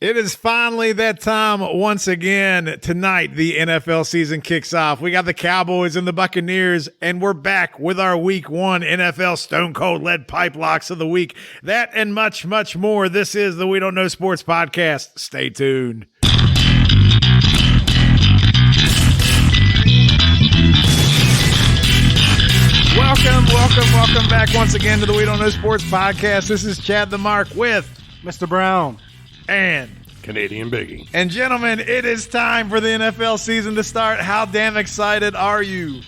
It is finally that time once again. Tonight, the NFL season kicks off. We got the Cowboys and the Buccaneers, and we're back with our Week 1 NFL Stone Cold Lead Pipe Locks of the Week. That and much, much more. This is the We Don't Know Sports Podcast. Stay tuned. Welcome back once again to the We Don't Know Sports Podcast. This is Chad the Mark with Mr. Brown and Canadian Biggie. And gentlemen, it is time for the NFL season to start. How damn excited are you?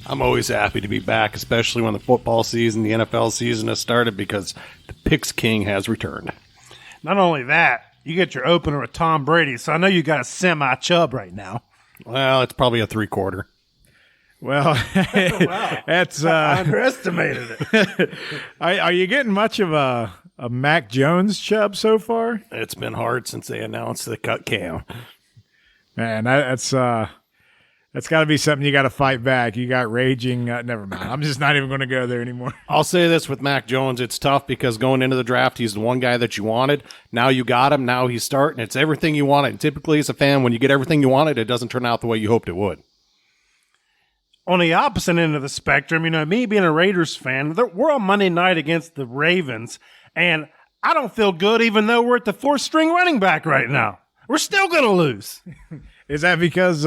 I'm always happy to be back, especially when the football season, the NFL season has started, because the Picks King has returned. Not only that, you get your opener with Tom Brady, so I know you got a semi-chub right now. Well, it's probably a 3/4. Well, Wow. that's I underestimated it. Are you getting much of a Mac Jones chub so far? It's been hard since they announced the cut Cam. Man, that's got to be something you got to fight back. You got raging. Never mind. I'm just not even going to go there anymore. I'll say this with Mac Jones, it's tough because going into the draft, he's the one guy that you wanted. Now you got him. Now he's starting. It's everything you wanted. And typically, as a fan, when you get everything you wanted, it doesn't turn out the way you hoped it would. On the opposite end of the spectrum, me being a Raiders fan, we're on Monday night against the Ravens, and I don't feel good even though we're at the fourth-string running back right now. We're still going to lose. Is that because,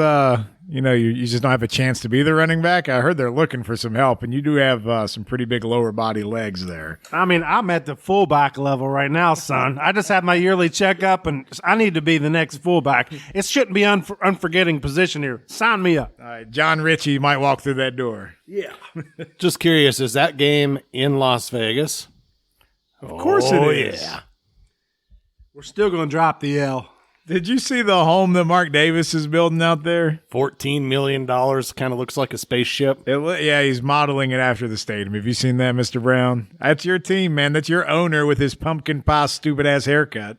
you just don't have a chance to be the running back? I heard they're looking for some help, and you do have some pretty big lower body legs there. I'm at the fullback level right now, son. I just had my yearly checkup, and I need to be the next fullback. It shouldn't be unforgetting position here. Sign me up. All right, John Ritchie might walk through that door. Yeah. Just curious, is that game in Las Vegas? Of course it is. Yeah. We're still going to drop the L. Did you see the home that Mark Davis is building out there? $14 million, kind of looks like a spaceship. Yeah, he's modeling it after the stadium. Have you seen that, Mr. Brown? That's your team, man. That's your owner with his pumpkin pie stupid-ass haircut.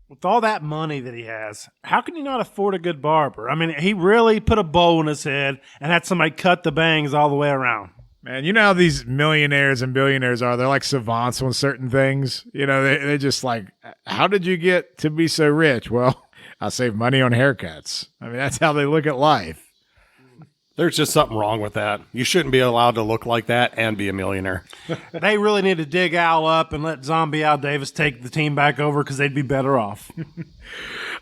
With all that money that he has, how can you not afford a good barber? He really put a bow in his head and had somebody cut the bangs all the way around. Man, you know how these millionaires and billionaires are? They're like savants on certain things. They're just like, how did you get to be so rich? Well, I save money on haircuts. That's how they look at life. There's just something wrong with that. You shouldn't be allowed to look like that and be a millionaire. They really need to dig Al up and let Zombie Al Davis take the team back over because they'd be better off.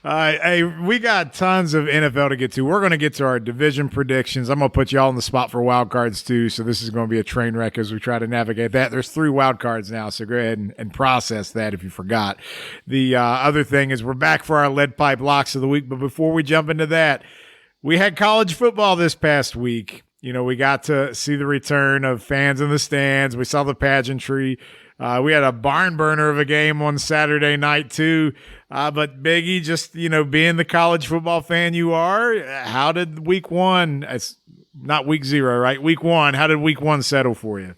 Hey, we got tons of NFL to get to. We're going to get to our division predictions. I'm going to put you all on the spot for wild cards too, so this is going to be a train wreck as we try to navigate that. There's 3 wild cards now, so go ahead and process that if you forgot. The other thing is we're back for our lead pipe locks of the week, but before we jump into that, we had college football this past week. We got to see the return of fans in the stands. We saw the pageantry. We had a barn burner of a game on Saturday night too. But Biggie, just, being the college football fan you are, how did week 1, it's not week 0, right? Week 1, how did week 1 settle for you?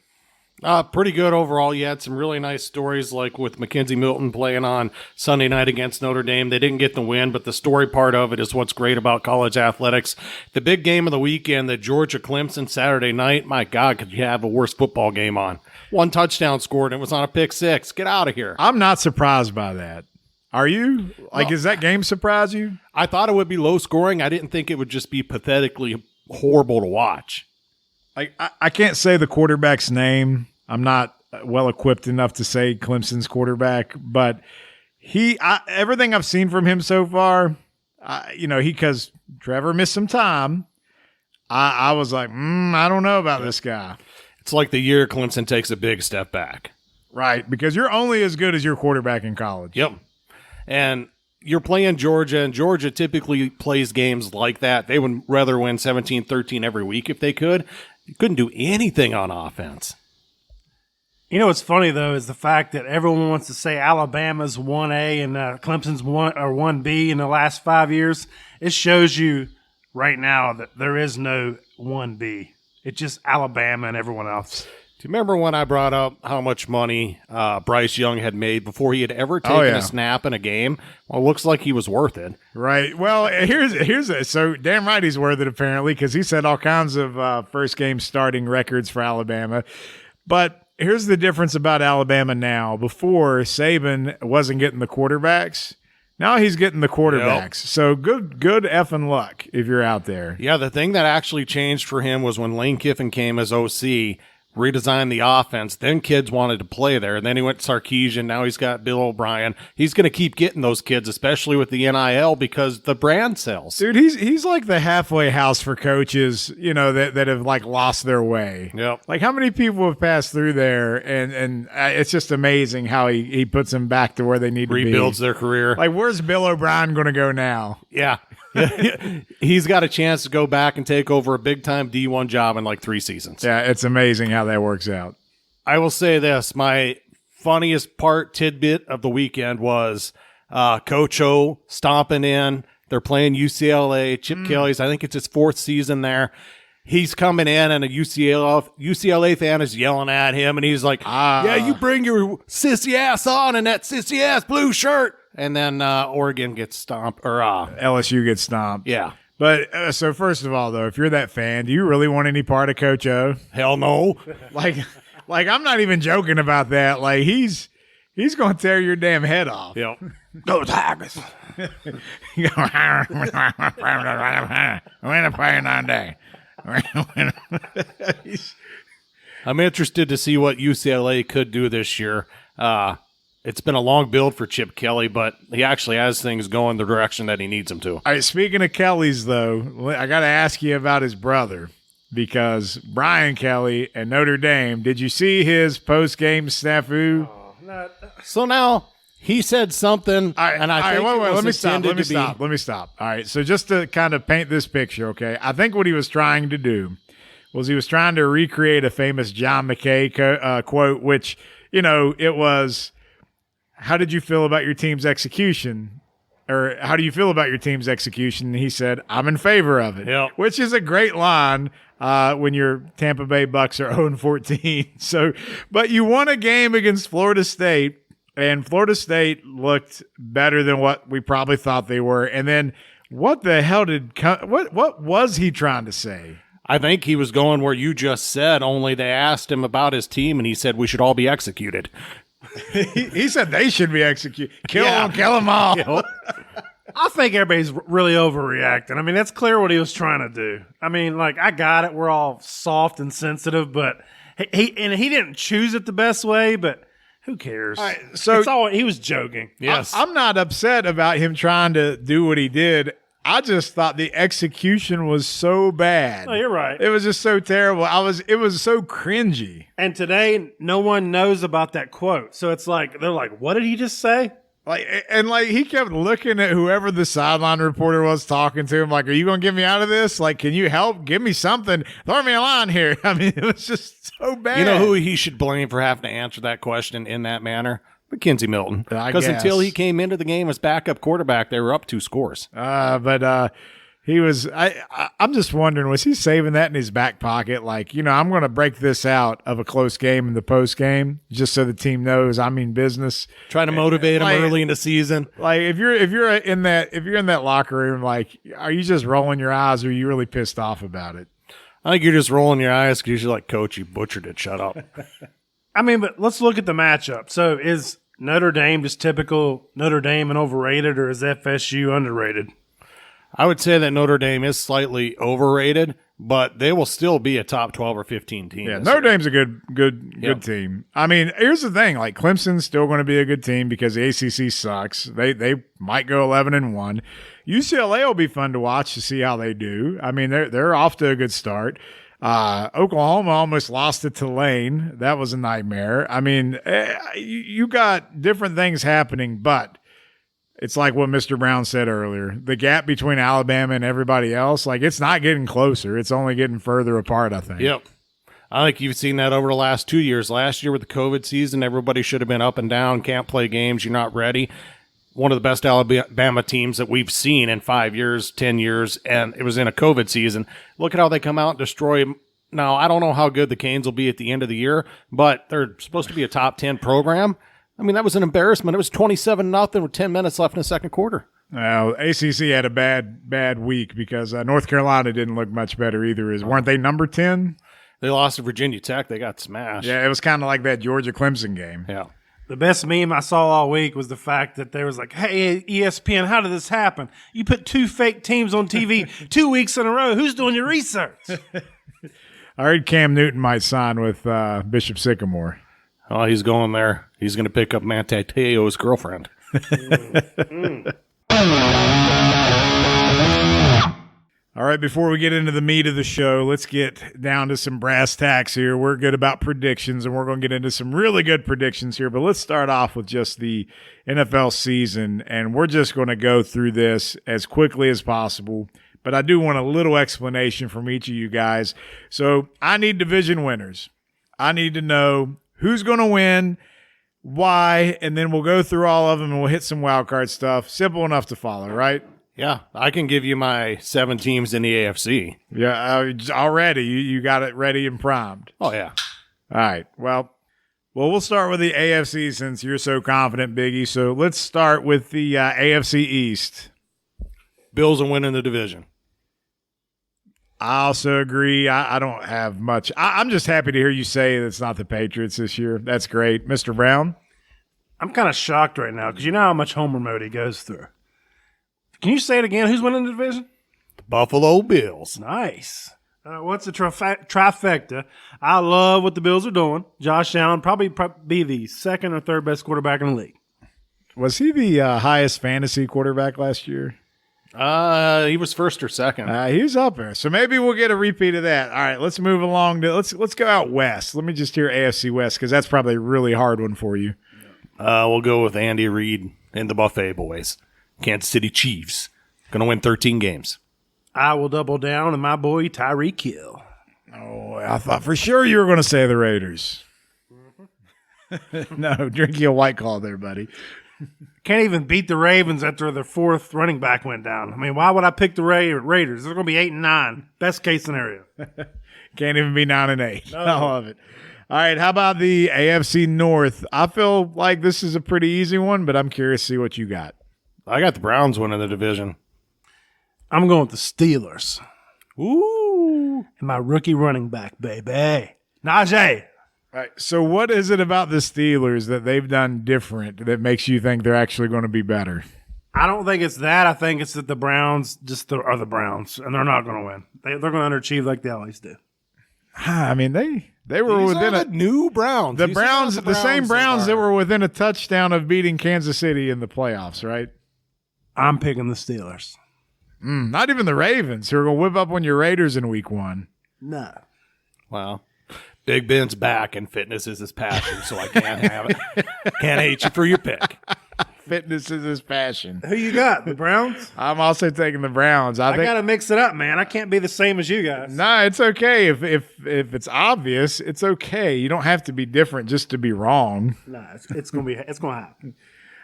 Pretty good overall. You had some really nice stories, like with Mackenzie Milton playing on Sunday night against Notre Dame. They didn't get the win, but the story part of it is what's great about college athletics. The big game of the weekend, the Georgia-Clemson Saturday night, my God, could you have a worse football game on? 1 touchdown scored, and it was on a pick 6. Get out of here. I'm not surprised by that. Are you? Does that game surprise you? I thought it would be low scoring. I didn't think it would just be pathetically horrible to watch. I can't say the quarterback's name. I'm not well equipped enough to say Clemson's quarterback, but everything I've seen from him so far, because Trevor missed some time, I was like, I don't know about this guy. It's like the year Clemson takes a big step back. Right, because you're only as good as your quarterback in college. Yep. And you're playing Georgia, and Georgia typically plays games like that. They would rather win 17-13 every week if they could. You couldn't do anything on offense. What's funny, though, is the fact that everyone wants to say Alabama's 1A and Clemson's 1B in the last 5 years. It shows you right now that there is no 1B. It's just Alabama and everyone else. Do you remember when I brought up how much money Bryce Young had made before he had ever taken a snap in a game? Well, it looks like he was worth it. Right. Well, so damn right he's worth it, apparently, because he set all kinds of first game starting records for Alabama. But here's the difference about Alabama now. Before, Saban wasn't getting the quarterbacks. Now he's getting the quarterbacks. Yep. So good effing luck if you're out there. Yeah, the thing that actually changed for him was when Lane Kiffin came as OC, redesigned the offense. Then kids wanted to play there. And then he went to Sarkisian. Now he's got Bill O'Brien. He's going to keep getting those kids, especially with the NIL, because the brand sells. Dude, he's like the halfway house for coaches, you know, that have like lost their way. Yep. Like how many people have passed through there, and it's just amazing how he puts them back to where they need to be. Rebuilds their career. Like where's Bill O'Brien going to go now? Yeah. He's got a chance to go back and take over a big-time D1 job in like 3 seasons. Yeah, it's amazing how that works out. I will say this. My funniest tidbit of the weekend was Coach O stomping in. They're playing UCLA. Chip Kelly's, I think it's his 4th season there. He's coming in, and a UCLA fan is yelling at him, and he's like, yeah, you bring your sissy ass on in that sissy ass blue shirt. And then Oregon gets stomped, or LSU gets stomped. Yeah. But so first of all, though, if you're that fan, do you really want any part of Coach O? Hell no. like I'm not even joking about that. Like he's going to tear your damn head off. Yep. Go Tigers. We're gonna play on day. I'm interested to see what UCLA could do this year. It's been a long build for Chip Kelly, but he actually has things going the direction that he needs them to. All right, speaking of Kelly's, though, I got to ask you about his brother, because Brian Kelly and Notre Dame, did you see his post-game snafu? So now he said something, and I think wait, let me stop. All right, so just to kind of paint this picture, okay, I think what he was trying to do was he was trying to recreate a famous John McKay quote, which, you know, it was, how did you feel about your team's execution? Or how do you feel about your team's execution? And he said, I'm in favor of it, yep. Which is a great line when your Tampa Bay Bucks are 0-14. So, but you won a game against Florida State, and Florida State looked better than what we probably thought they were. And then what the hell what was he trying to say? I think he was going where you just said, only they asked him about his team, and he said we should all be executed. He said they should be executed. Kill them all. I think everybody's really overreacting. I mean, that's clear what he was trying to do. I mean, like, I got it. We're all soft and sensitive, but he didn't choose it the best way, but who cares? Right, so he was joking. Yes. I'm not upset about him trying to do what he did. I just thought the execution was so bad. Oh, you're right. It was just so terrible. It was so cringy. And today, no one knows about that quote. So it's like, they're like, what did he just say? Like he kept looking at whoever the sideline reporter was talking to him, like, are you going to get me out of this? Like, can you help? Give me something. Throw me a line here. I mean, it was just so bad. You know who he should blame for having to answer that question in that manner? Mackenzie Milton. Because until he came into the game as backup quarterback, they were up 2 scores. But he was I'm just wondering, was he saving that in his back pocket? Like, you know, I'm going to break this out of a close game in the post game just so the team knows I mean business. Trying to motivate him early in the season. Like if you're in that locker room, like, are you just rolling your eyes, or are you really pissed off about it? I think you're just rolling your eyes because you're like, Coach, you butchered it. Shut up. I mean, but let's look at the matchup. So is Notre Dame just typical Notre Dame and overrated, or is FSU underrated? I would say that Notre Dame is slightly overrated, but they will still be a top 12 or 15 team. Yeah, Notre Dame's a good team. I mean, here's the thing: like, Clemson's still going to be a good team because the ACC sucks. They might go 11-1. UCLA will be fun to watch to see how they do. I mean, they're off to a good start. Oklahoma almost lost to Tulane. That was a nightmare. I mean, you got different things happening, but it's like what Mr. Brown said earlier. The gap between Alabama and everybody else, like, it's not getting closer. It's only getting further apart, I think. Yep. I think you've seen that over the last 2 years. Last year with the COVID season, everybody should have been up and down, can't play games, you're not ready. One of the best Alabama teams that we've seen in 5 years, 10 years, and it was in a COVID season. Look at how they come out and destroy them. Now, I don't know how good the Canes will be at the end of the year, but they're supposed to be a top 10 program. I mean, that was an embarrassment. It was 27-0 with 10 minutes left in the second quarter. Well, ACC had a bad week because North Carolina didn't look much better either. Weren't they number 10? They lost to Virginia Tech. They got smashed. Yeah, it was kind of like that Georgia-Clemson game. Yeah. The best meme I saw all week was the fact that there was like, hey, ESPN, how did this happen? You put 2 fake teams on TV 2 weeks in a row. Who's doing your research? I heard Cam Newton might sign with Bishop Sycamore. Oh, he's going there. He's going to pick up Manti Te'o's girlfriend. All right, before we get into the meat of the show, let's get down to some brass tacks here. We're good about predictions, and we're going to get into some really good predictions here. But let's start off with just the NFL season, and we're just going to go through this as quickly as possible. But I do want a little explanation from each of you guys. So I need division winners. I need to know who's going to win, why, and then we'll go through all of them, and we'll hit some wild card stuff. Simple enough to follow, right? Yeah, I can give you my 7 teams in the AFC. Yeah, already you got it ready and primed. Oh, yeah. All right. Well, we'll start with the AFC since you're so confident, Biggie. So let's start with the AFC East. Bills are winning the division. I also agree. I don't have much. I'm just happy to hear you say it's not the Patriots this year. That's great. Mr. Brown? I'm kind of shocked right now because you know how much homer mode he goes through. Can you say it again? Who's winning the division? The Buffalo Bills. Nice. What's the trifecta? I love what the Bills are doing. Josh Allen probably be the second or third best quarterback in the league. Was he the highest fantasy quarterback last year? He was first or second. He was up there. So maybe we'll get a repeat of that. All right, let's move along. Let's go out west. Let me just hear AFC West because that's probably a really hard one for you. We'll go with Andy Reid and the Buffet Boys. Kansas City Chiefs. Going to win 13 games. I will double down on my boy Tyreek Hill. Oh, I thought for sure you were going to say the Raiders. No, drink you a White Claw there, buddy. Can't even beat the Ravens after their 4th running back went down. I mean, why would I pick the Raiders? They're going to be 8-9. Best case scenario. Can't even be 9-8. No. I love it. All right, how about the AFC North? I feel like this is a pretty easy one, but I'm curious to see what you got. I got the Browns winning the division. I'm going with the Steelers. Ooh. And my rookie running back, baby. Najee. All right, so what is it about the Steelers that they've done different that makes you think they're actually going to be better? I don't think it's that. I think it's that the Browns are the Browns, and they're not going to win. They're going to underachieve like they always do. I mean, they were within a new Browns. The Browns, the same Browns that were within a touchdown of beating Kansas City in the playoffs, right? I'm picking the Steelers. Not even the Ravens, who are going to whip up on your Raiders in week 1. No. Wow. Big Ben's back, and fitness is his passion, so I can't have it. Can't hate you for your pick. Fitness is his passion. Who you got? The Browns? I'm also taking the Browns. I think, got to mix it up, man. I can't be the same as you guys. No, it's okay. If it's obvious, it's okay. You don't have to be different just to be wrong. No, it's going to happen.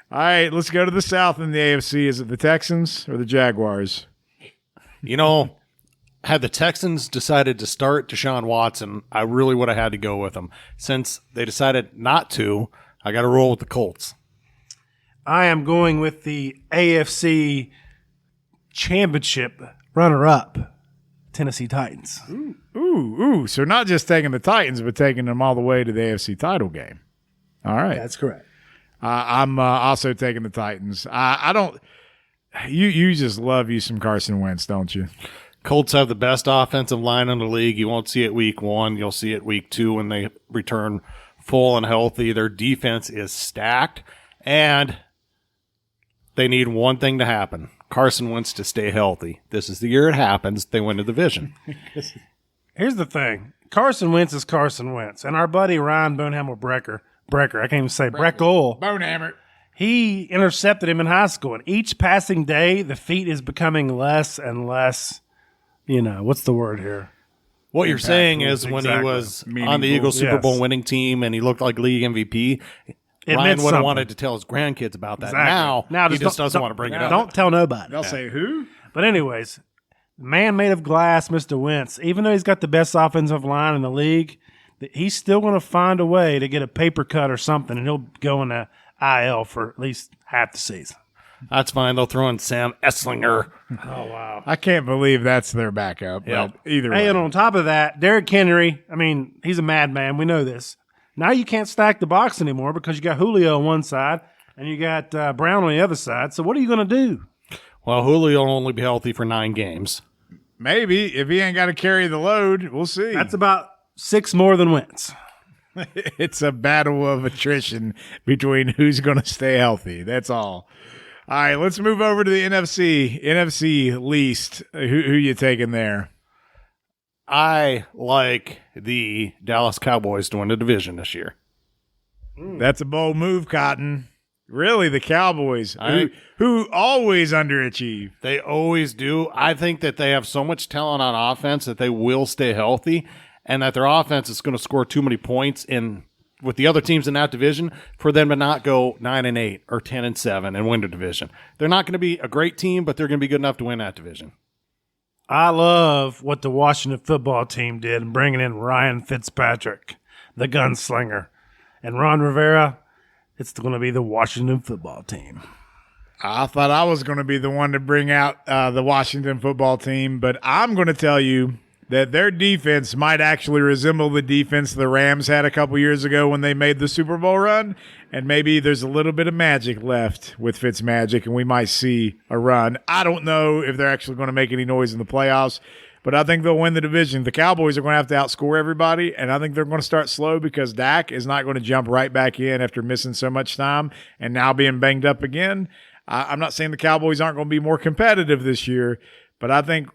All right, let's go to the South in the AFC. Is it the Texans or the Jaguars? You know, had the Texans decided to start Deshaun Watson, I really would have had to go with them. Since they decided not to, I got to roll with the Colts. I am going with the AFC championship runner-up, Tennessee Titans. Ooh. So not just taking the Titans, but taking them all the way to the AFC title game. All right. That's correct. I'm also taking the Titans. I don't – you just love you some Carson Wentz, don't you? Colts have the best offensive line in the league. You won't see it week 1. You'll see it week 2 when they return full and healthy. Their defense is stacked, and they need one thing to happen. Carson Wentz to stay healthy. This is the year it happens. They win the division. Here's the thing. Carson Wentz is Carson Wentz, and our buddy Ryan Bonehammer Brecker, I can't even say Breckle. Bonehammer. He intercepted him in high school, and each passing day, the feat is becoming less and less, what's the word here? What you're saying is when he was on the Eagles Super Bowl winning team and he looked like league MVP, Ryan would have wanted to tell his grandkids about that. Exactly. Now he just doesn't want to bring it up. Don't tell nobody. They'll say who? But anyways, man made of glass, Mr. Wentz, even though he's got the best offensive line in the league, he's still going to find a way to get a paper cut or something, and he'll go in the IL for at least half the season. That's fine. They'll throw in Sam Esslinger. Oh, wow. I can't believe that's their backup. Yep. But either Hey, way. and on top of that, Derrick Henry, I mean, he's a madman. We know this. Now you can't stack the box anymore because you got Julio on one side and you got Brown on the other side. So what are you going to do? Well, Julio will only be healthy for 9 games. Maybe if he ain't got to carry the load, we'll see. That's about 6 more than Wentz. It's a battle of attrition between who's going to stay healthy. That's all. All right, let's move over to the NFC. NFC least. Who you taking there? I like the Dallas Cowboys to win the division this year. That's a bold move, Cotton. Really, the Cowboys, who always underachieve. They always do. I think that they have so much talent on offense that they will stay healthy, and that their offense is going to score too many points in with the other teams in that division for them to not go 9-8 or 10-7 and win the division. They're not going to be a great team, but they're going to be good enough to win that division. I love what the Washington football team did in bringing in Ryan Fitzpatrick, the gunslinger, and Ron Rivera. It's going to be the Washington football team. I thought I was going to be the one to bring out the Washington football team, but I'm going to tell you that their defense might actually resemble the defense the Rams had a couple years ago when they made the Super Bowl run, and maybe there's a little bit of magic left with Fitzmagic, and we might see a run. I don't know if they're actually going to make any noise in the playoffs, but I think they'll win the division. The Cowboys are going to have to outscore everybody, and I think they're going to start slow because Dak is not going to jump right back in after missing so much time and now being banged up again. I'm not saying the Cowboys aren't going to be more competitive this year, but I think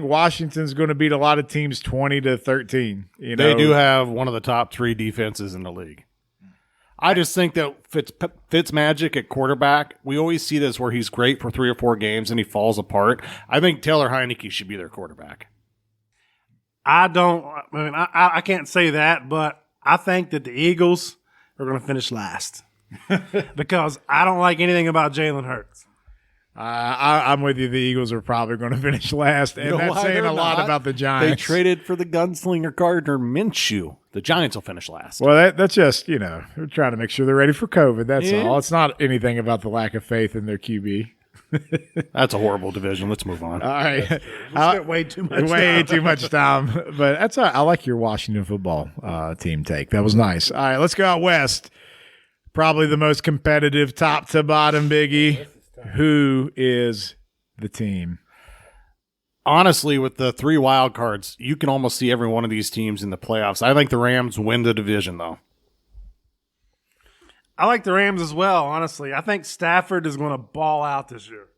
Washington's going to beat a lot of teams 20-13. You know? They do have one of the top 3 defenses in the league. I just think that Fitzmagic at quarterback, we always see this where he's great for 3 or 4 games and he falls apart. I think Taylor Heineke should be their quarterback. I can't say that, but I think that the Eagles are going to finish last because I don't like anything about Jalen Hurts. I'm with you. The Eagles are probably going to finish last, and that's saying a lot about the Giants. They traded for the gunslinger Gardner Minshew. The Giants will finish last. Well, that's just, they're trying to make sure they're ready for COVID. That's all. It's not anything about the lack of faith in their QB. That's a horrible division. Let's move on. All right. We spent way too much time. But that's I like your Washington football team take. That was nice. All right, let's go out west. Probably the most competitive top to bottom, Biggie. Who is the team? Honestly, with the 3 wild cards, you can almost see every one of these teams in the playoffs. I think the Rams win the division, though. I like the Rams as well, honestly. I think Stafford is going to ball out this year.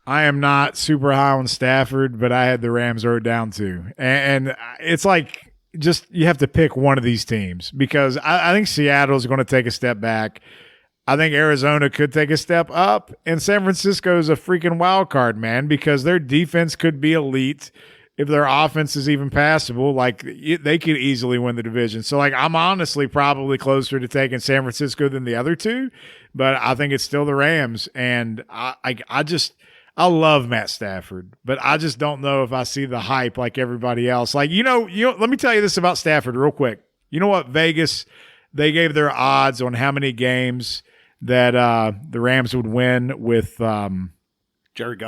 I am not super high on Stafford, but I had the Rams wrote down too. And it's like just you have to pick one of these teams because I think Seattle is going to take a step back. I think Arizona could take a step up, and San Francisco is a freaking wild card, man, because their defense could be elite. If their offense is even passable, like they could easily win the division. So, like, I'm honestly probably closer to taking San Francisco than the other two, but I think it's still the Rams. And I love Matt Stafford, but I just don't know if I see the hype like everybody else. Like, let me tell you this about Stafford real quick. You know what? Vegas, they gave their odds on how many games that the Rams would win with Jared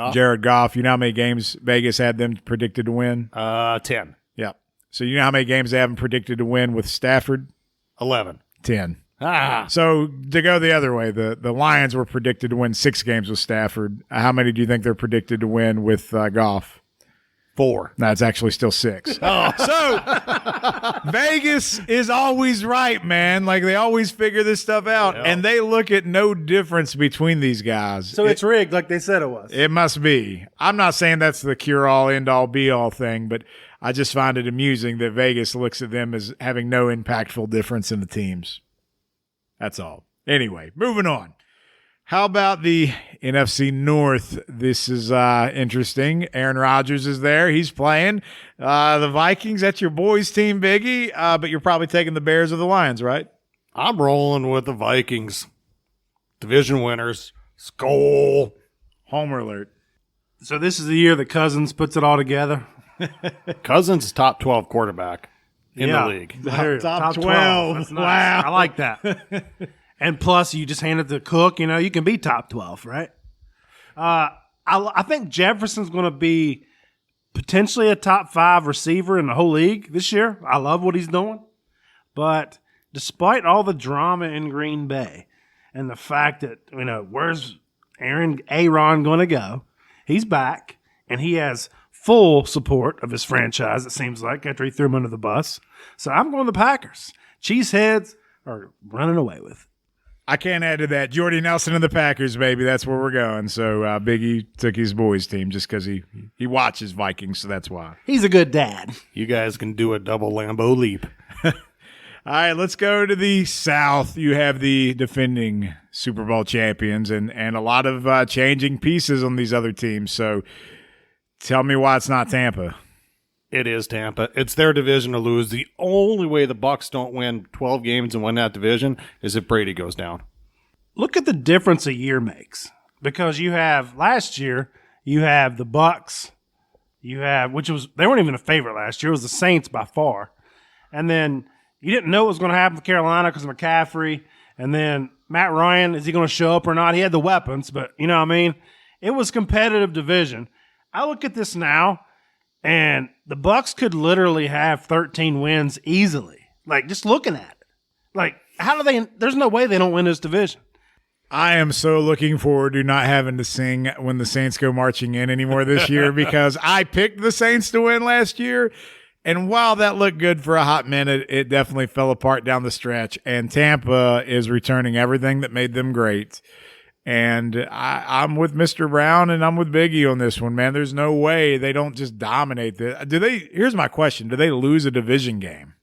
Goff. You know how many games Vegas had them predicted to win? 10. Yeah. So you know how many games they have them predicted to win with Stafford? 11. 10. Ah. So to go the other way, the Lions were predicted to win 6 games with Stafford. How many do you think they're predicted to win with Goff? 4. No, it's actually still 6. So Vegas is always right, man. Like they always figure this stuff out, and they look at no difference between these guys. So it's rigged like they said it was. It must be. I'm not saying that's the cure-all, end-all, be-all thing, but I just find it amusing that Vegas looks at them as having no impactful difference in the teams. That's all. Anyway, moving on. How about the NFC North? This is interesting. Aaron Rodgers is there. He's playing. The Vikings, that's your boys' team, Biggie, but you're probably taking the Bears or the Lions, right? I'm rolling with the Vikings. Division winners. Skol. Homer alert. So this is the year that Cousins puts it all together. Cousins is top 12 quarterback in the league. Top 12. That's nice. Wow. I like that. And plus, you just hand it to Cook. You can be top 12, right? I think Jefferson's going to be potentially a top 5 receiver in the whole league this year. I love what he's doing. But despite all the drama in Green Bay and the fact that, where's Aaron going to go? He's back, and he has full support of his franchise, it seems like, after he threw him under the bus. So I'm going the Packers. Cheeseheads are running away with it. I can't add to that. Jordy Nelson and the Packers, baby. That's where we're going. So Biggie took his boys' team just because he watches Vikings, so that's why. He's a good dad. You guys can do a double Lambeau leap. All right, let's go to the South. You have the defending Super Bowl champions and a lot of changing pieces on these other teams. So tell me why it's not Tampa. It is Tampa. It's their division to lose. The only way the Bucs don't win 12 games and win that division is if Brady goes down. Look at the difference a year makes. Because you have last year, you have the Bucs, they weren't even a favorite last year. It was the Saints by far. And then you didn't know what was going to happen with Carolina because of McCaffrey. And then Matt Ryan, is he going to show up or not? He had the weapons, but you know what I mean? It was competitive division. I look at this now, and the Bucs could literally have 13 wins easily. Like, just looking at it. Like, there's no way they don't win this division. I am so looking forward to not having to sing when the Saints go marching in anymore this year because I picked the Saints to win last year. And while that looked good for a hot minute, it definitely fell apart down the stretch. And Tampa is returning everything that made them great. And I'm with Mr. Brown and I'm with Biggie on this one, man. There's no way they don't just dominate this. Here's my question. Do they lose a division game?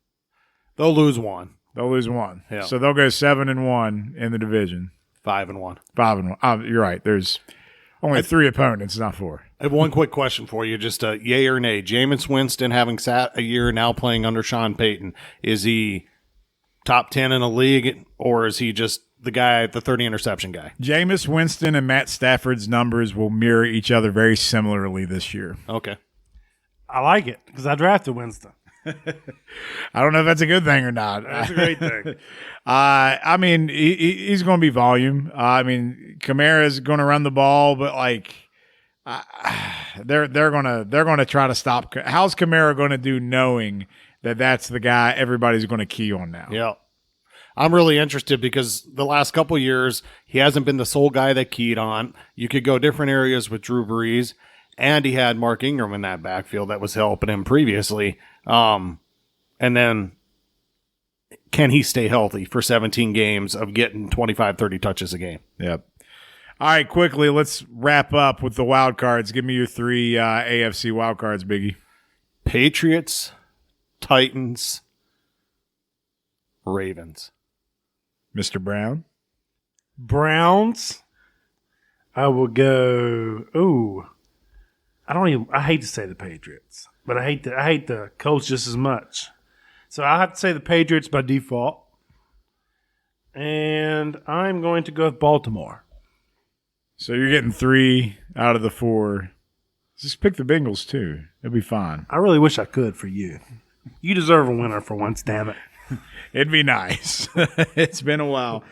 They'll lose one. They'll lose one. Yeah. So they'll go 7-1 in the division. 5-1. 5-1. You're right. There's only 3 opponents, not 4. I have one quick question for you, just yay or nay. Jameis Winston, having sat a year now playing under Sean Payton, is he top 10 in the league, or is he just the 30 interception guy? Jameis Winston and Matt Stafford's numbers will mirror each other very similarly this year. Okay. I like it because I drafted Winston. I don't know if that's a good thing or not. That's a great thing. I mean, he's going to be volume. I mean, Kamara's going to run the ball, but like they're going to try to stop. How's Kamara going to do knowing that that's the guy everybody's going to key on now? Yeah. I'm really interested because the last couple of years, he hasn't been the sole guy that keyed on. You could go different areas with Drew Brees, and he had Mark Ingram in that backfield that was helping him previously. And then can he stay healthy for 17 games of getting 25, 30 touches a game? Yep. All right, quickly, let's wrap up with the wild cards. Give me your 3 AFC wild cards, Biggie. Patriots, Titans, Ravens. Mr. Brown? Browns. I will go. I hate to say the Patriots, but I hate the Colts just as much. So I have to say the Patriots by default. And I'm going to go with Baltimore. So you're getting 3 out of the 4. Just pick the Bengals, too. It'll be fine. I really wish I could for you. You deserve a winner for once, damn it. It'd be nice. It's been a while.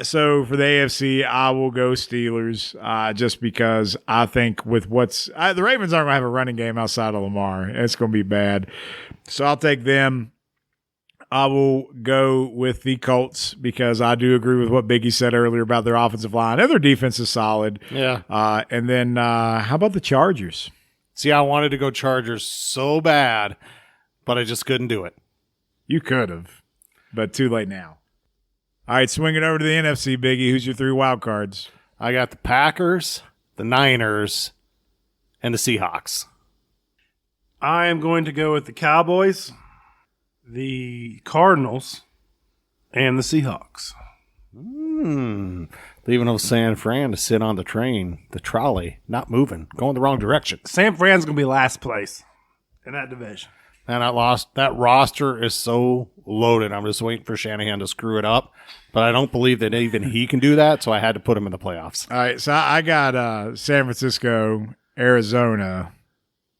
So for the AFC, I will go Steelers just because I think with the Ravens aren't going to have a running game outside of Lamar. It's going to be bad. So I'll take them. I will go with the Colts because I do agree with what Biggie said earlier about their offensive line. And their defense is solid. Yeah. And then how about the Chargers? See, I wanted to go Chargers so bad, but I just couldn't do it. You could have, but too late now. All right, swing it over to the NFC, Biggie. Who's your 3 wild cards? I got the Packers, the Niners, and the Seahawks. I am going to go with the Cowboys, the Cardinals, and the Seahawks. Leaving old San Fran to sit on the train, the trolley, not moving, going the wrong direction. San Fran's going to be last place in that division. And that roster is so loaded. I'm just waiting for Shanahan to screw it up. But I don't believe that even he can do that, so I had to put him in the playoffs. All right, so I got San Francisco, Arizona,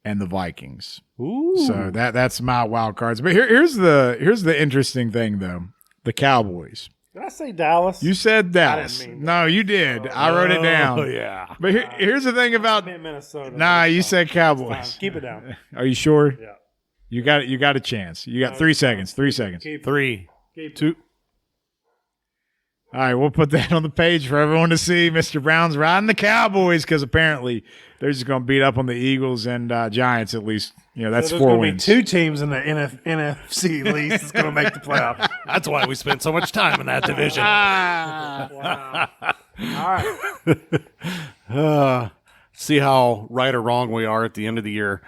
and the Vikings. Ooh. So that's my wild cards. But here's the interesting thing, though. The Cowboys. Did I say Dallas? You said Dallas. mean No, you did. I wrote it down. Oh, yeah. But here's the thing about. I meant Minnesota. Nah, you Fine. said Fine. Cowboys. Keep it down. Are you sure? Yeah. You got a chance. You got 3 seconds. 3 seconds. Keep it. 3, Keep it. 2. All right, we'll put that on the page for everyone to see. Mr. Brown's riding the Cowboys because apparently they're just going to beat up on the Eagles and Giants at least. You know, that's So there's 4 gonna wins. be 2 teams in the NFC at least that's going to make the playoffs. That's why we spend so much time in that division. Wow. All right. See how right or wrong we are at the end of the year.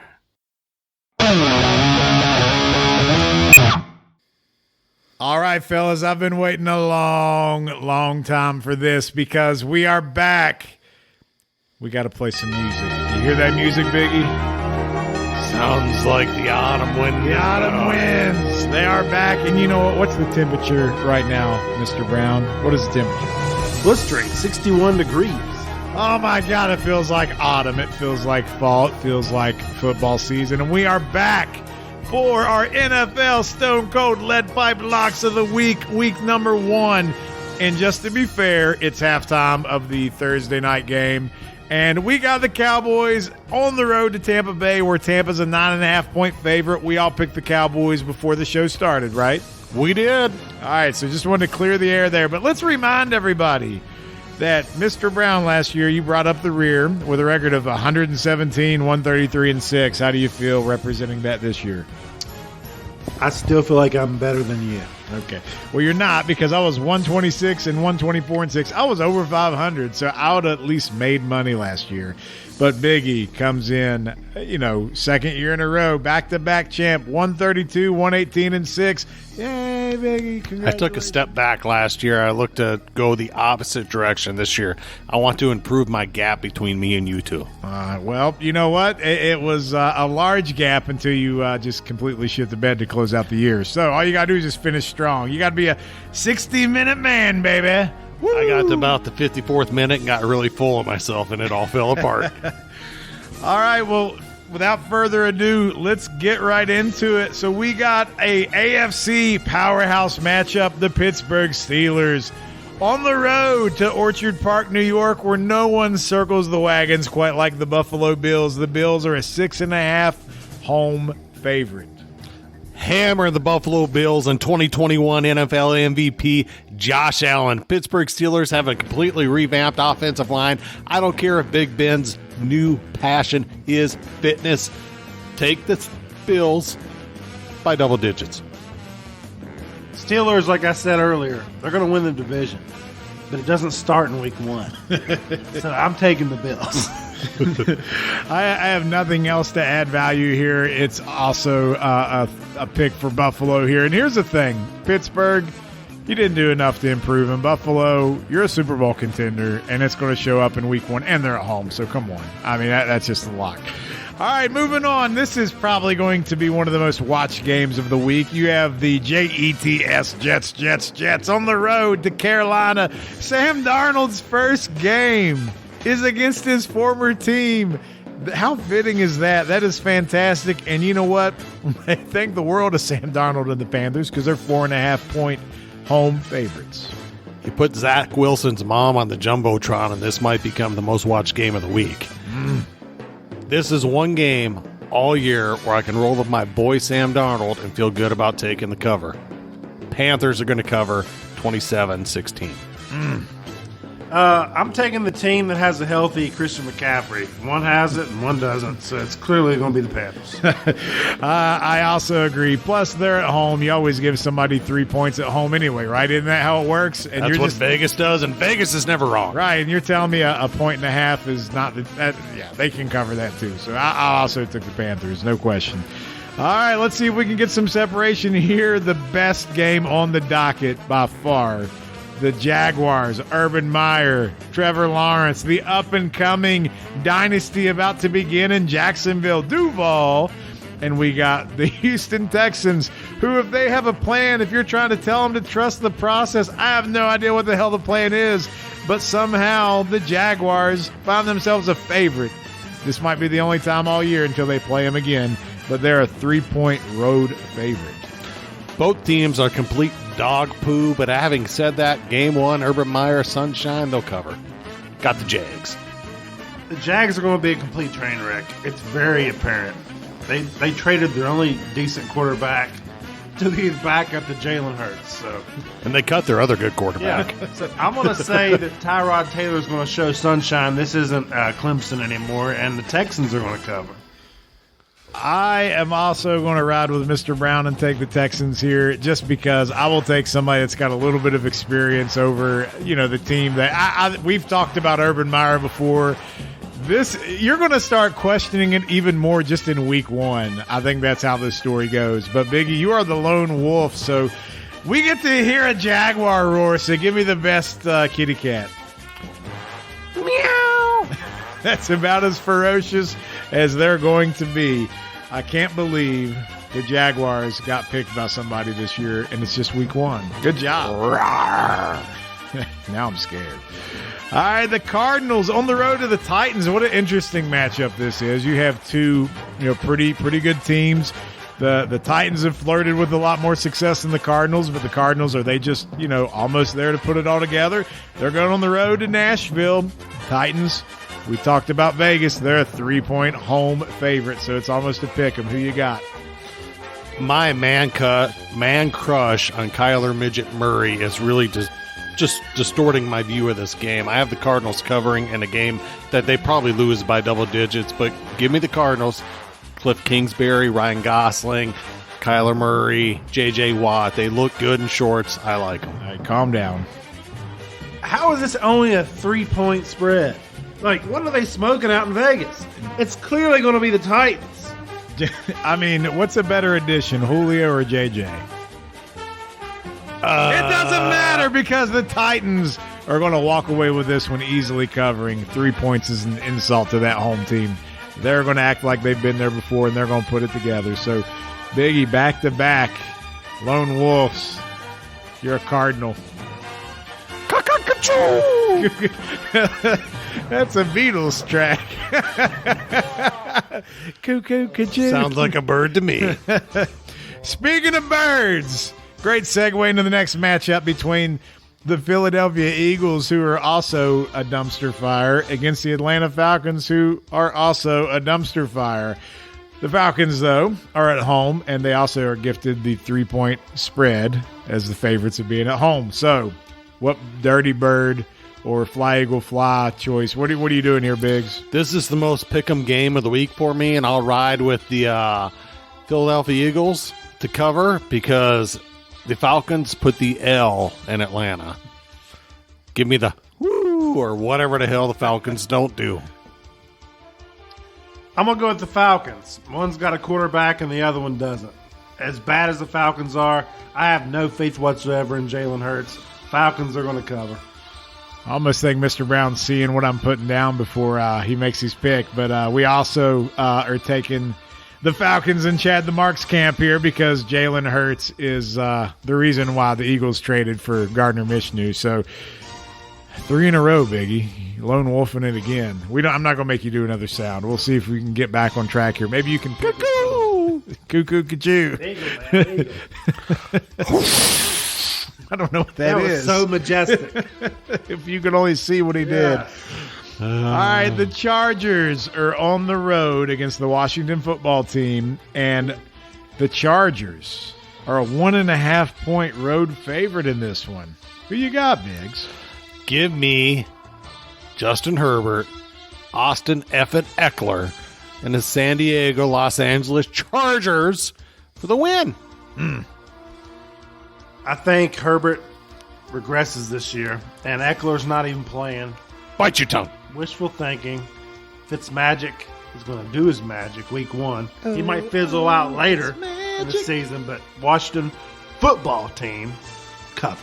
All right, fellas, I've been waiting a long time for this because we are back. We got to play some music. You hear that music, Biggie? Sounds like the autumn wind. The autumn winds. They are back. And you know what? What's the temperature right now, Mr. Brown? What is the temperature? Blistering, 61 degrees. Oh, my God. It feels like autumn. It feels like fall. It feels like football season. And we are back for our NFL Stone Cold Lead Pipe Locks of the Week, week number 1. And just to be fair, it's halftime of the Thursday night game. And we got the Cowboys on the road to Tampa Bay, where Tampa's a 9.5-point favorite. We all picked the Cowboys before the show started, right? We did. All right, so just wanted to clear the air there. But let's remind everybody that Mr. Brown last year, you brought up the rear with a record of 117, 133, and 6. How do you feel representing that this year? I still feel like I'm better than you. Okay. Well, you're not, because I was 126 and 124 and 6. I was over 500, so I would have at least made money last year. But Biggie comes in, second year in a row, back-to-back champ, 132, 118, and 6. Yay, Biggie. Congratulations. I took a step back last year. I looked to go the opposite direction this year. I want to improve my gap between me and you two. Well, you know what? It was a large gap until you just completely shit the bed to close out the year. So all you got to do is just finish strong. You got to be a 60-minute man, baby. Woo! I got to about the 54th minute and got really full of myself, and it all fell apart. All right, well, without further ado, let's get right into it. So we got a AFC powerhouse matchup, the Pittsburgh Steelers, on the road to Orchard Park, New York, where no one circles the wagons quite like the Buffalo Bills. The Bills are a 6.5 home favorite. Hammer the Buffalo Bills and 2021 NFL MVP Josh Allen. Pittsburgh Steelers have a completely revamped offensive line. I don't care if Big Ben's new passion is fitness. Take the Bills by double digits. Steelers, like I said earlier, they're going to win the division, but it doesn't start in week 1. So I'm taking the Bills. I have nothing else to add value here. It's also a pick for Buffalo here. And here's the thing. Pittsburgh, you didn't do enough to improve. In Buffalo, you're a Super Bowl contender, and it's going to show up in week 1, and they're at home. So come on. I mean, that's just a lock. All right, moving on. This is probably going to be one of the most watched games of the week. You have the Jets, Jets on the road to Carolina. Sam Darnold's first game is against his former team. How fitting is that? That is fantastic. And you know what? Thank the world of Sam Darnold and the Panthers because they're 4.5-point home favorites. You put Zach Wilson's mom on the Jumbotron, and this might become the most watched game of the week. This is one game all year where I can roll with my boy Sam Darnold and feel good about taking the cover. Panthers are going to cover 27-16. I'm taking the team that has a healthy Christian McCaffrey. One has it and one doesn't, so it's clearly going to be the Panthers. I also agree. Plus, they're at home. You always give somebody 3 points at home anyway, right? Isn't that how it works? And That's what Vegas does, and Vegas is never wrong. Right, and you're telling me a 1.5 is not they can cover that too. So I also took the Panthers, no question. All right, let's see if we can get some separation here. The best game on the docket by far. The Jaguars, Urban Meyer, Trevor Lawrence, the up-and-coming dynasty about to begin in Jacksonville, Duval. And we got the Houston Texans, who, if they have a plan, if you're trying to tell them to trust the process, I have no idea what the hell the plan is. But somehow the Jaguars find themselves a favorite. This might be the only time all year until they play them again, but they're a 3-point road favorite. Both teams are complete dog poo, but having said that, game one, Urban Meyer, Sunshine, they'll cover. Got the Jags. The Jags are going to be a complete train wreck. It's very apparent. They traded their only decent quarterback to be back up to Jalen Hurts. So, and they cut their other good quarterback. Yeah. So I'm going to say that Tyrod Taylor is going to show sunshine. This isn't Clemson anymore, and the Texans are going to cover. I am also going to ride with Mr. Brown and take the Texans here just because I will take somebody that's got a little bit of experience over, the team that we've talked about Urban Meyer before. You're going to start questioning it even more just in week one. I think that's how this story goes. But, Biggie, you are the lone wolf, so we get to hear a Jaguar roar, so give me the best kitty cat. Meow. That's about as ferocious as they're going to be. I can't believe the Jaguars got picked by somebody this year, and it's just week one. Good job. Now I'm scared. All right, the Cardinals on the road to the Titans. What an interesting matchup this is. You have two, pretty good teams. The Titans have flirted with a lot more success than the Cardinals, but the Cardinals, are they just, almost there to put it all together? They're going on the road to Nashville. Titans, we talked about Vegas. They're a 3-point home favorite, so it's almost a pick 'em. Who you got? My man crush on Kyler Midget Murray is really just distorting my view of this game. I have the Cardinals covering in a game that they probably lose by double digits, but give me the Cardinals. Cliff Kingsbury, Ryan Gosling, Kyler Murray, J.J. Watt. They look good in shorts. I like them. All right, calm down. How is this only a 3-point spread? Like, what are they smoking out in Vegas? It's clearly going to be the Titans. I mean, what's a better addition, Julio or J.J.? It doesn't matter because the Titans are going to walk away with this one easily covering. 3 points is an insult to that home team. They're going to act like they've been there before, and they're going to put it together. So, Biggie, back-to-back, Lone Wolves. You're a Cardinal. That's a Beatles track. Cuckoo, cuckoo. Sounds like a bird to me. Speaking of birds, great segue into the next matchup between the Philadelphia Eagles, who are also a dumpster fire, against the Atlanta Falcons, who are also a dumpster fire. The Falcons, though, are at home, and they also are gifted the 3-point spread as the favorites of being at home. So, what dirty bird or fly eagle fly choice? What are you doing here, Biggs? This is the most pick'em game of the week for me, and I'll ride with the Philadelphia Eagles to cover because the Falcons put the L in Atlanta. Give me the woo or whatever the hell the Falcons don't do. I'm going to go with the Falcons. One's got a quarterback and the other one doesn't. As bad as the Falcons are, I have no faith whatsoever in Jalen Hurts. Falcons are going to cover. I almost think Mr. Brown's seeing what I'm putting down before he makes his pick. But we also are taking the Falcons in Chad the Marks camp here because Jalen Hurts is the reason why the Eagles traded for Gardner Minshew. So 3 in a row, Biggie. Lone wolfing it again. I'm not going to make you do another sound. We'll see if we can get back on track here. Maybe you can cuckoo, cuckoo, cuckoo. I don't know what that is. That was so majestic. If you could only see what he did. All right, the Chargers are on the road against the Washington football team, and the Chargers are a 1.5-point road favorite in this one. Who you got, Biggs? Give me Justin Herbert, Austin Effett Eckler, and the San Diego Los Angeles Chargers for the win. I think Herbert regresses this year, and Eckler's not even playing. Bite your tongue. Wishful thinking. Fitzmagic is going to do his magic week one. He might fizzle out later in the season, but Washington football team covers.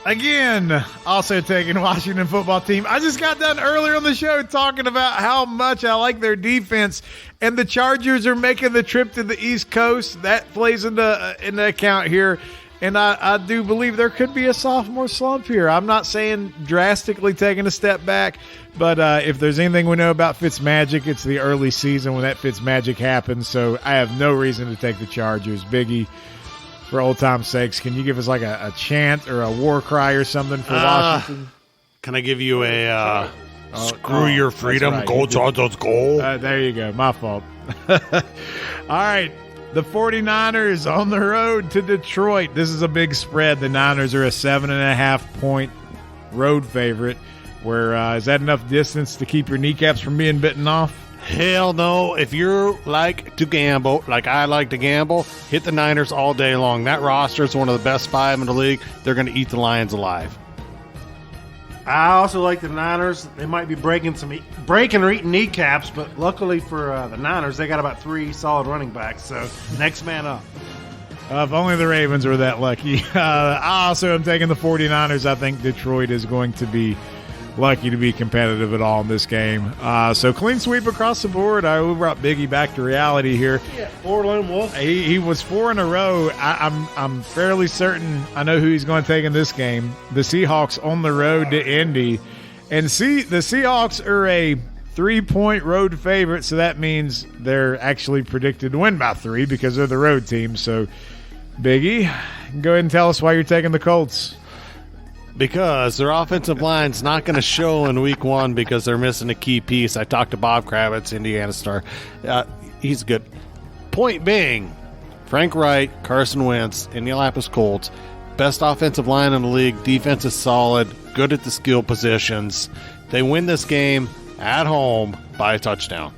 Again, also taking Washington football team. I just got done earlier on the show talking about how much I like their defense, and the Chargers are making the trip to the East Coast. That plays into account here, and I do believe there could be a sophomore slump here. I'm not saying drastically taking a step back, but if there's anything we know about Fitzmagic, it's the early season when that Fitzmagic happens, so I have no reason to take the Chargers. Biggie, for old time's sakes, can you give us like a chant or a war cry or something for Washington? Can I give you a screw your freedom, right. go Chargers, go? There you go. My fault. All right. The 49ers on the road to Detroit. This is a big spread. The Niners are a 7.5-point road favorite. Is that enough distance to keep your kneecaps from being bitten off? Hell no. If you're like to gamble, like I like to gamble, hit the Niners all day long. That roster is one of the best 5 in the league. They're going to eat the Lions alive. I also like the Niners. They might be breaking or eating kneecaps, but luckily for the Niners, they got about 3 solid running backs. So next man up. If only the Ravens were that lucky. I also am taking the 49ers. I think Detroit is going to be lucky to be competitive at all in this game. So clean sweep across the board. We brought Biggie back to reality here. Yeah, 4 lone wolf. He was 4 in a row. I'm fairly certain I know who he's going to take in this game. The Seahawks on the road to Indy. And the Seahawks are a 3-point road favorite, so that means they're actually predicted to win by 3 because they're the road team. So, Biggie, go ahead and tell us why you're taking the Colts. Because their offensive line's not going to show in week 1 because they're missing a key piece. I talked to Bob Kravitz, Indiana Star. He's good. Point being, Frank Wright, Carson Wentz, Indianapolis Colts, best offensive line in the league. Defense is solid, good at the skill positions. They win this game at home by a touchdown.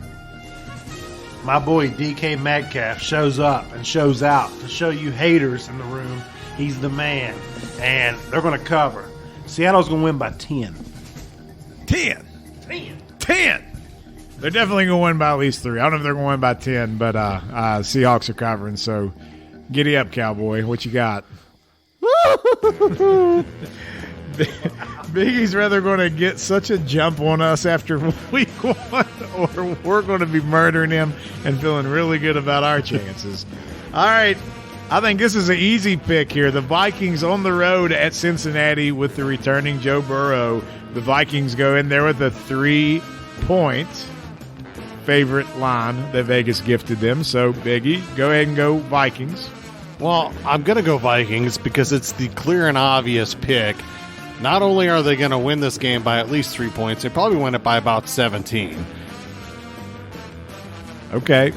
My boy DK Metcalf shows up and shows out to show you haters in the room. He's the man, and they're going to cover. Seattle's going to win by 10. 10. 10. 10. They're definitely going to win by at least 3. I don't know if they're going to win by 10, but Seahawks are covering. So giddy up, Cowboy. What you got? Biggie's rather going to get such a jump on us after week 1, or we're going to be murdering him and feeling really good about our chances. All right. I think this is an easy pick here. The Vikings on the road at Cincinnati with the returning Joe Burrow. The Vikings go in there with a 3-point favorite line that Vegas gifted them. So, Biggie, go ahead and go Vikings. Well, I'm going to go Vikings because it's the clear and obvious pick. Not only are they going to win this game by at least 3 points, they probably win it by about 17. Okay.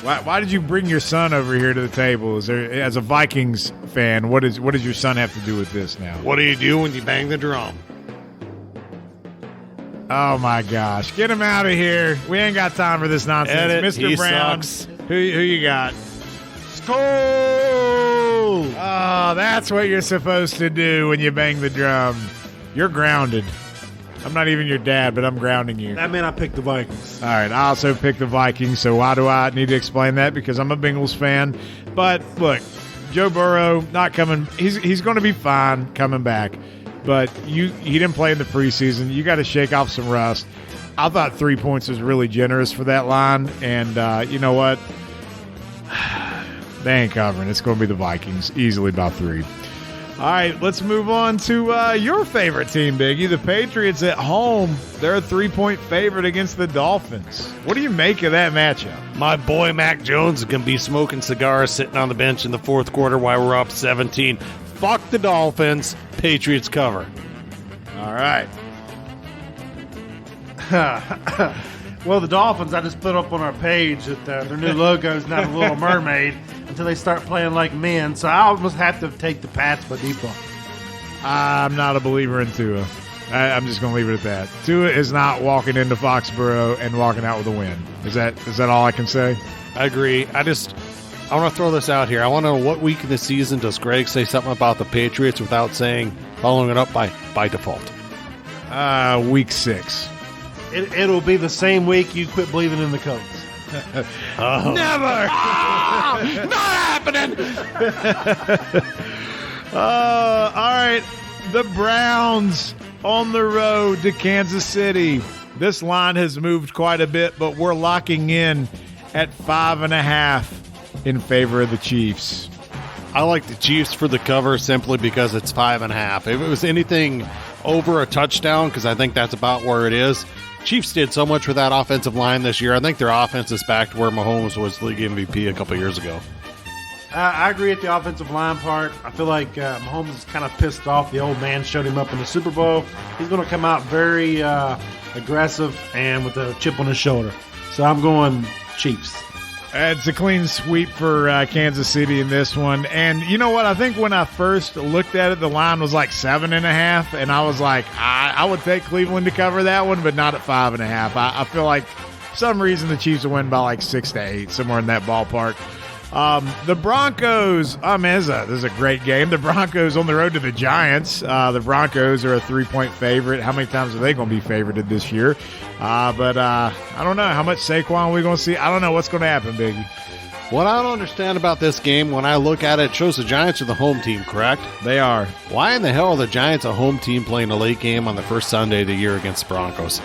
Why did you bring your son over here to the table? As a Vikings fan, what does your son have to do with this now? What do you do when you bang the drum? Oh my gosh! Get him out of here. We ain't got time for this nonsense, Edit, Mr. he Brown. sucks. Who you got? Skull! Oh, that's what you're supposed to do when you bang the drum. You're grounded. I'm not even your dad, but I'm grounding you. That meant I picked the Vikings. All right, I also picked the Vikings, so why do I need to explain that? Because I'm a Bengals fan. But, look, Joe Burrow, not coming. He's going to be fine coming back. But he didn't play in the preseason. You got to shake off some rust. I thought 3 points was really generous for that line. And you know what? They ain't covering. It's going to be the Vikings, easily by 3. All right, let's move on to your favorite team, Biggie. The Patriots at home. They're a 3-point favorite against the Dolphins. What do you make of that matchup? My boy Mac Jones is going to be smoking cigars sitting on the bench in the fourth quarter while we're up 17. Fuck the Dolphins. Patriots cover. All right. Well, the Dolphins, I just put up on our page that their new logo is now the Little Mermaid until they start playing like men. So I almost have to take the Pats by default. I'm not a believer in Tua. I'm just going to leave it at that. Tua is not walking into Foxborough and walking out with a win. Is that all I can say? I agree. I want to throw this out here. I want to know what week in the season does Greg say something about the Patriots without following it up by default? Week 6. It'll be the same week you quit believing in the Colts. Never! Not happening! All right. The Browns on the road to Kansas City. This line has moved quite a bit, but we're locking in at 5.5 in favor of the Chiefs. I like the Chiefs for the cover simply because it's 5.5. If it was anything over a touchdown, because I think that's about where it is, Chiefs did so much with that offensive line this year. I think their offense is back to where Mahomes was league MVP a couple years ago. I agree with the offensive line part. I feel like Mahomes is kind of pissed off. The old man showed him up in the Super Bowl. He's going to come out very aggressive and with a chip on his shoulder. So I'm going Chiefs. It's a clean sweep for Kansas City in this one. And you know what? I think when I first looked at it, the line was like 7.5. And I was like, I would take Cleveland to cover that one, but not at 5.5. I feel like for some reason the Chiefs will win by like 6 to 8, somewhere in that ballpark. The Broncos, this is a great game. The Broncos on the road to the Giants. The Broncos are a 3-point favorite. How many times are they going to be favorited this year? But I don't know. How much Saquon are we going to see? I don't know what's going to happen, Biggie. What I don't understand about this game, when I look at it, shows the Giants are the home team, correct? They are. Why in the hell are the Giants a home team playing a late game on the first Sunday of the year against the Broncos?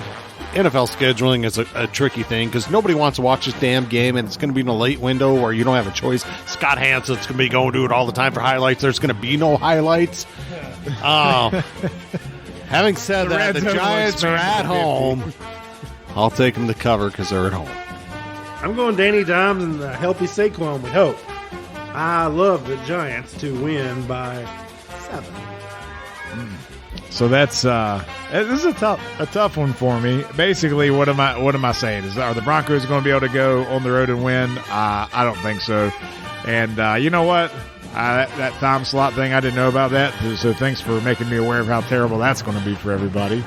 NFL scheduling is a tricky thing because nobody wants to watch this damn game, and it's going to be in a late window where you don't have a choice. Scott Hansen's going to be going to it all the time for highlights. There's going to be no highlights. Having said that, the Giants are at home. I'll take them to cover because they're at home. I'm going Danny Dimes and the healthy Saquon, we hope. I love the Giants to win by 7. So that's this is a tough one for me. Basically, what am I saying? Are the Broncos going to be able to go on the road and win? I don't think so. And you know what? That time slot thing, I didn't know about that. So thanks for making me aware of how terrible that's going to be for everybody.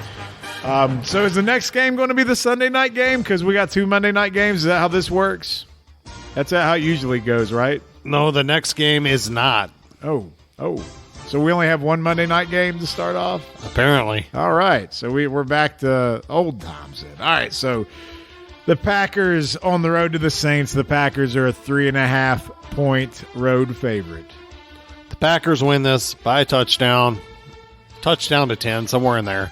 So is the next game going to be the Sunday night game? Because we got 2 Monday night games. Is that how this works? That's how it usually goes, right? No, the next game is not. Oh. So we only have 1 Monday night game to start off? Apparently. All right. So we're back to old times then. All right. So the Packers on the road to the Saints. The Packers are a 3.5-point road favorite. The Packers win this by a touchdown. Touchdown to 10, somewhere in there.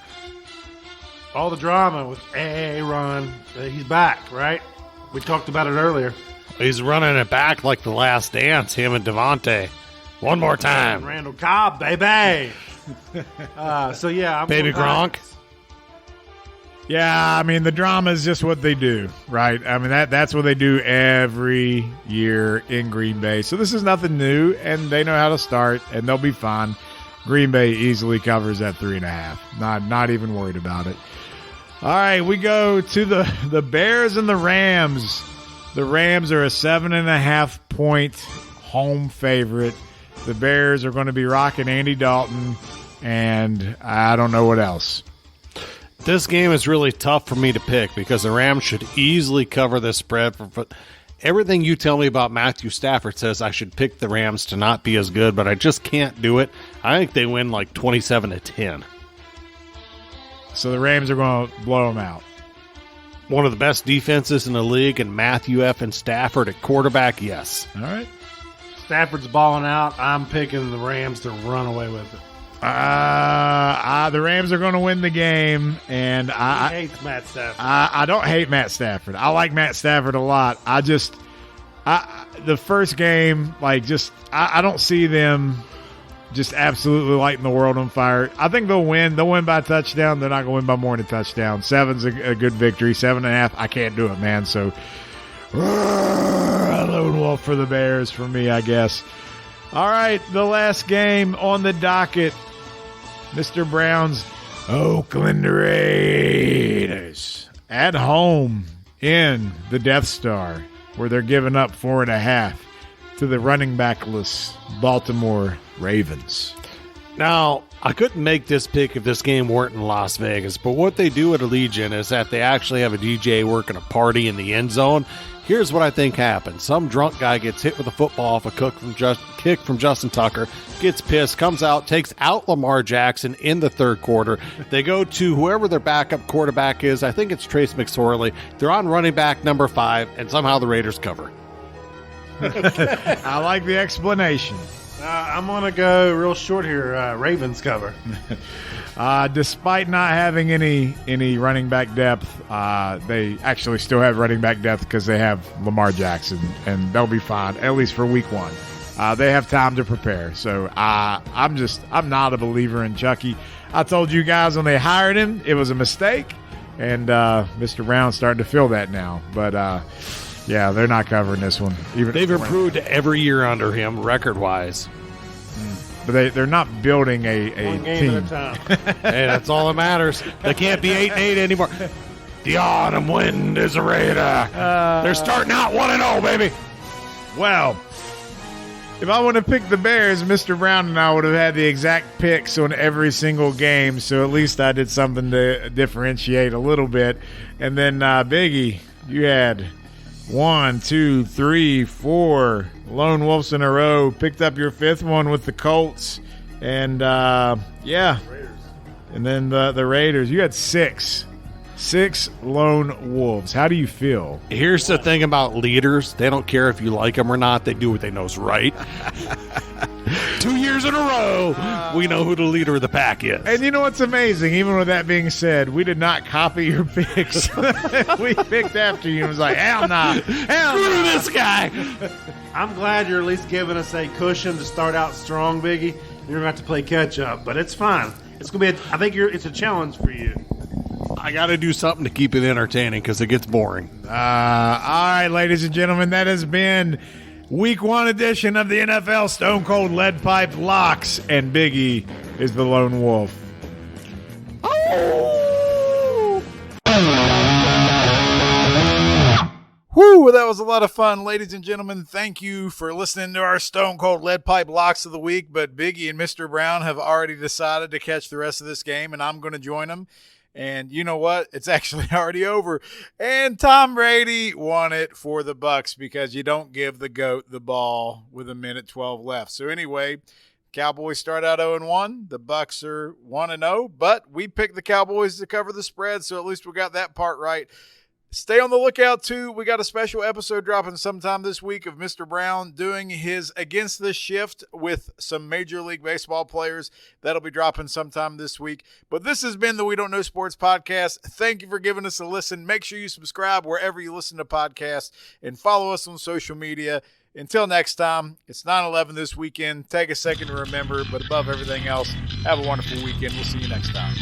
All the drama with Aaron. He's back, right? We talked about it earlier. He's running it back like the last dance, him and Devontae. One more time. Randall Cobb, baby. So, yeah. I'm Baby Gronk. Yeah, I mean, the drama is just what they do, right? I mean, that's what they do every year in Green Bay. So this is nothing new, and they know how to start, and they'll be fine. Green Bay easily covers that 3.5. Not even worried about it. All right, we go to the Bears and the Rams. The Rams are a 7.5-point home favorite. The Bears are going to be rocking Andy Dalton, and I don't know what else. This game is really tough for me to pick because the Rams should easily cover this spread. Everything you tell me about Matthew Stafford says I should pick the Rams to not be as good, but I just can't do it. I think they win like 27-10. So the Rams are going to blow them out. One of the best defenses in the league, and Matthew F. and Stafford at quarterback, yes. All right. Stafford's balling out. I'm picking the Rams to run away with it. The Rams are going to win the game, and He hates Matt Stafford. I don't hate Matt Stafford. I like Matt Stafford a lot. The first game, I don't see them just absolutely lighting the world on fire. I think they'll win. They'll win by a touchdown. They're not going to win by more than a touchdown. 7's a good victory. 7.5, I can't do it, man. So, lone wolf for the Bears for me, I guess. All right, the last game on the docket. Mr. Brown's Oakland Raiders at home in the Death Star, where they're giving up 4.5 to the running backless Baltimore Ravens. Now, I couldn't make this pick if this game weren't in Las Vegas, but what they do at Allegiant is that they actually have a DJ working a party in the end zone. Here's what I think happened. Some drunk guy gets hit with a football off a kick from Justin Tucker, gets pissed, comes out, takes out Lamar Jackson in the third quarter. They go to whoever their backup quarterback is. I think it's Trace McSorley. They're on running back number 5, and somehow the Raiders cover. I like the explanation. I'm going to go real short here. Ravens cover. Despite not having any running back depth, they actually still have running back depth because they have Lamar Jackson, and they'll be fine, at least for week 1. They have time to prepare. So I'm not a believer in Chucky. I told you guys when they hired him, it was a mistake, and Mr. Brown's starting to feel that now. But Yeah, they're not covering this one. They've improved every year under him, record-wise. But they're not building a One game team. at a time. Hey, that's all that matters. They can't be 8-8 anymore. The autumn wind is a raider. They're starting out 1-0, baby. Well, if I would have picked the Bears, Mr. Brown and I would have had the exact picks on every single game, so at least I did something to differentiate a little bit. And then, Biggie, you had 1, 2, 3, 4 lone wolves in a row. Picked up your fifth one with the Colts. And, yeah. And then the Raiders. You had 6. 6 lone wolves. How do you feel? Here's the thing about leaders. They don't care if you like them or not. They do what they know is right. 2 years in a row, we know who the leader of the pack is. And you know what's amazing? Even with that being said, we did not copy your picks. We picked after you and was like, hell nah. Hell Screw nah. this guy. I'm glad you're at least giving us a cushion to start out strong, Biggie. You're going to have to play catch-up, but it's fine. It's going to be, I think it's a challenge for you. I got to do something to keep it entertaining because it gets boring. All right, ladies and gentlemen, that has been Week 1 edition of the NFL Stone Cold Lead Pipe Locks, and Biggie is the lone wolf. Whew, well, that was a lot of fun, ladies and gentlemen. Thank you for listening to our Stone Cold Lead Pipe Locks of the Week, but Biggie and Mr. Brown have already decided to catch the rest of this game, and I'm going to join them. And you know what? It's actually already over. And Tom Brady won it for the Bucs because you don't give the GOAT the ball with 1:12 left. So anyway, Cowboys start out 0-1. The Bucs are 1-0, but we picked the Cowboys to cover the spread, so at least we got that part right. Stay on the lookout, too. We got a special episode dropping sometime this week of Mr. Brown doing his Against the Shift with some Major League Baseball players. That'll be dropping sometime this week. But this has been the We Don't Know Sports podcast. Thank you for giving us a listen. Make sure you subscribe wherever you listen to podcasts and follow us on social media. Until next time, it's 9/11 this weekend. Take a second to remember, but above everything else, have a wonderful weekend. We'll see you next time.